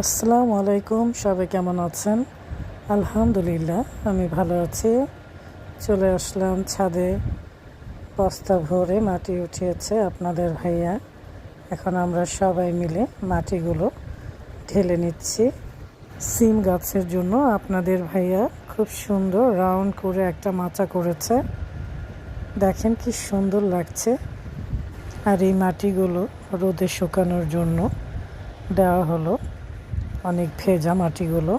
আসসালামু আলাইকুম, সবাই কেমন আছেন? আলহামদুলিল্লাহ, আমি ভালো আছি। চলে আসলাম ছাদে, বস্তা ভরে মাটি উঠিয়েছে আপনাদের ভাইয়া। এখন আমরা সবাই মিলে মাটিগুলো ঢেলে নিচ্ছি। সিম গাছের জন্য আপনাদের ভাইয়া খুব সুন্দর রাউন্ড করে একটা মাচা করেছে। দেখেন কি সুন্দর লাগছে। আর এই মাটিগুলো রোদে শুকানোর জন্য দেওয়া হলো। অনেক ভেজা মাটিগুলো।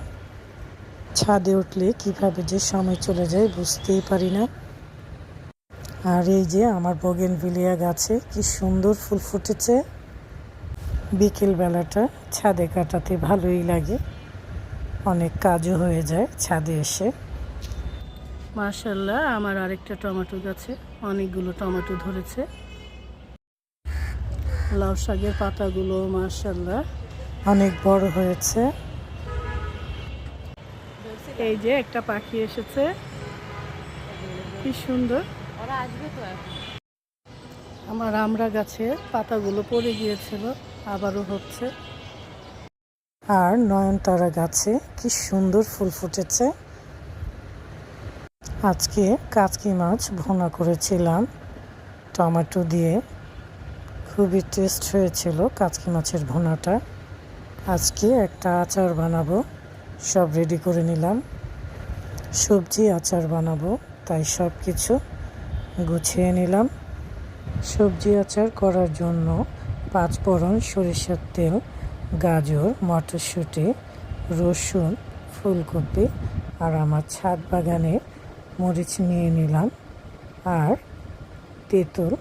ছাদে উঠলে কিভাবে যে সময় চলে যায় বুঝতেই পারি না। আর এই যে আমার বোগেনভিলিয়া গাছে কি সুন্দর ফুল ফুটেছে। বিকেল বেলাটা ছাদে কাটাতে ভালোই লাগে, অনেক কাজও হয়ে যায় ছাদে এসে। মাশাআল্লাহ, আমার আরেকটা টমেটো গাছে অনেকগুলো টমেটো ধরেছে। লাউ শাকের পাতাগুলো মাশাআল্লাহ অনেক বড় হয়েছে। এই যে একটা পাখি এসেছে, কি সুন্দর। আমার আমড়া গাছের পাতাগুলো পড়ে গিয়েছিল, আবারও হচ্ছে। আর নয়নতারা গাছে কি সুন্দর ফুল ফুটেছে। আজকে কাচকি মাছ ভুনা করেছিলাম টমেটো দিয়ে, খুবই টেস্ট হয়েছিল কাচকি মাছের ভুনাটা। আজকে একটা আচার বানাবো, সব রেডি করে নিলাম। সবজি আচার বানাবো, তাই সব কিছু গুছিয়ে নিলাম। সবজি আচার করার জন্য 5 ফোড়ন, সরিষার তেল, গাজর, মটরশুঁটি, রসুন, ফুলকপি আর আমার ছাদ বাগানের মরিচ নিয়ে নিলাম। আর তেঁতুল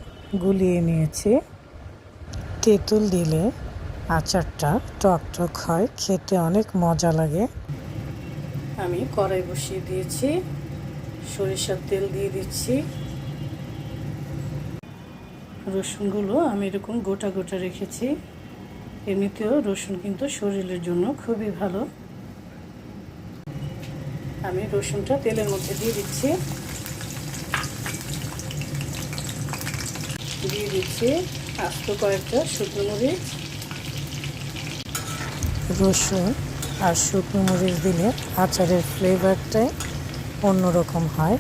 গুলিয়ে নিয়েছি। তেঁতুল দিলে আচারটা টক টক হয়, খেতে অনেক মজা লাগে। আমি কড়াই বসিয়ে দিয়েছি, সরিষার তেল দিয়ে দিচ্ছি। রসুনগুলো আমি এরকম গোটা গোটা রেখেছি। এমনিতেও রসুন কিন্তু শরীরের জন্য খুবই ভালো। আমি রসুনটা তেলের মধ্যে দিয়ে দিচ্ছি। দিয়ে দিচ্ছি আস্ত কয়েকটা শুকনো মরিচ। রসুন আর শুকনো মরিচ দিলে আচারের ফ্লেভারটাই অন্যরকম হয়,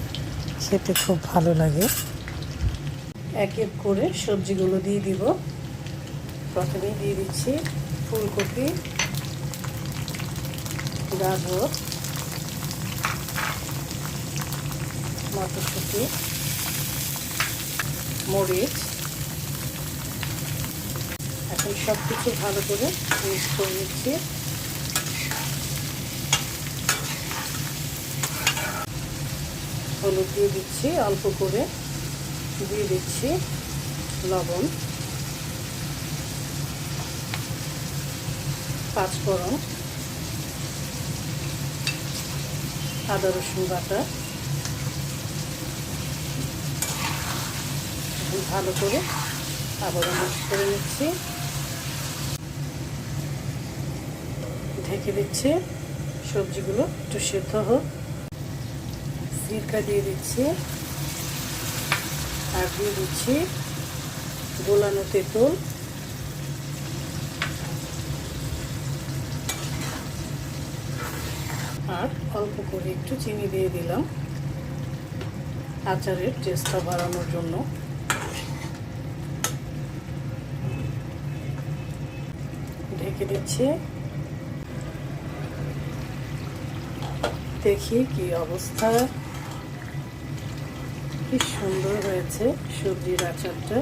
খেতে খুব ভালো লাগে। এক এক করে সবজিগুলো দিয়ে দিব। প্রথমেই দিয়ে দিচ্ছি ফুলকপি, গাজর, মটরশুঁটি, মরিচ। এখন সব কিছু ভালো করে মিক্স করে নিচ্ছি। হলুদ দিয়ে দিচ্ছি অল্প করে, দিয়ে দিচ্ছি লবণ, 5 ফোড়ন, আদা রসুন বাটা। ভালো করে আবারও মিক্স করে নিচ্ছি। ঢেকে দিচ্ছি সবজিগুলো একটু সেদ্ধ হোক। সিরকা দিয়ে দিচ্ছি আর দিয়ে দিচ্ছি গোলানো তেঁতুল। আর অল্প করে একটু চিনি দিয়ে দিলাম আচারের টেস্টটা বাড়ানোর জন্য। ঢেকে দিচ্ছি। দেখি কি অবস্থা, কি সুন্দর হয়েছে সবজির আচারটা।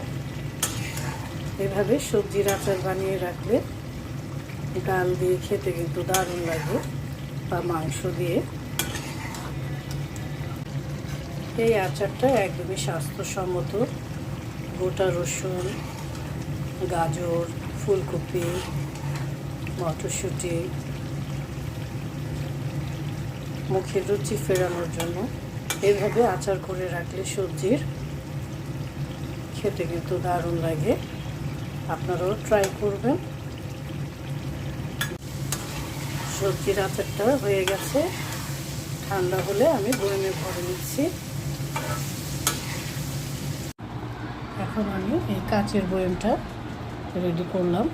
এভাবে সবজির আচার বানিয়ে রাখলে ডাল দিয়ে খেতে কিন্তু দারুণ লাগে, বা মাংস দিয়ে। এই আচারটা একদমই স্বাস্থ্যসম্মত। গোটা রসুন, গাজর, ফুলকপি, মটরশুঁটি, মুখের রুচি ফেরানোর জন্য এভাবে আচার করে রাখলে সবজির খেতে কিন্তু দারুণ লাগে। আপনারাও ট্রাই করবেন। সবজির আচারটা হয়ে গেছে, ঠান্ডা হলে আমি বয়মে ভরে নিচ্ছি। এখন আমি এই কাচের বয়মটা রেডি করলাম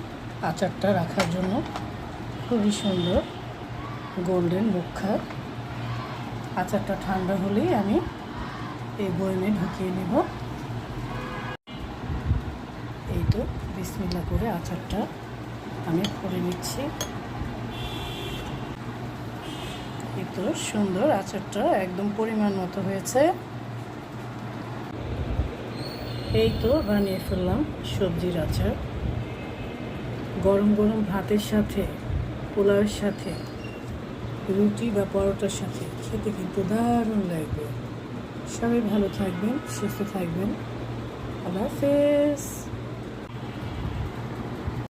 আচারটা রাখার জন্য। খুবই সুন্দর গোল্ডেন মুখা। আচারটা ঠান্ডা হলেই আমি এই বয়মে ঢুকিয়ে নেব। এই তো বিসমিল্লাহ করে আচারটা আমি করে নিচ্ছি। এই তো সুন্দর আচারটা একদম পরিমাণ মতো হয়েছে। এই তো বানিয়ে ফেললাম সবজির আচার। গরম গরম ভাতের সাথে, পোলাওয়ের সাথে, রুটি বা পরোটার সাথে খেতে কিন্তু দারুণ লাগবে। সবাই ভালো থাকবেন, সুস্থ থাকবেন। আল্লাহ হাফেজ।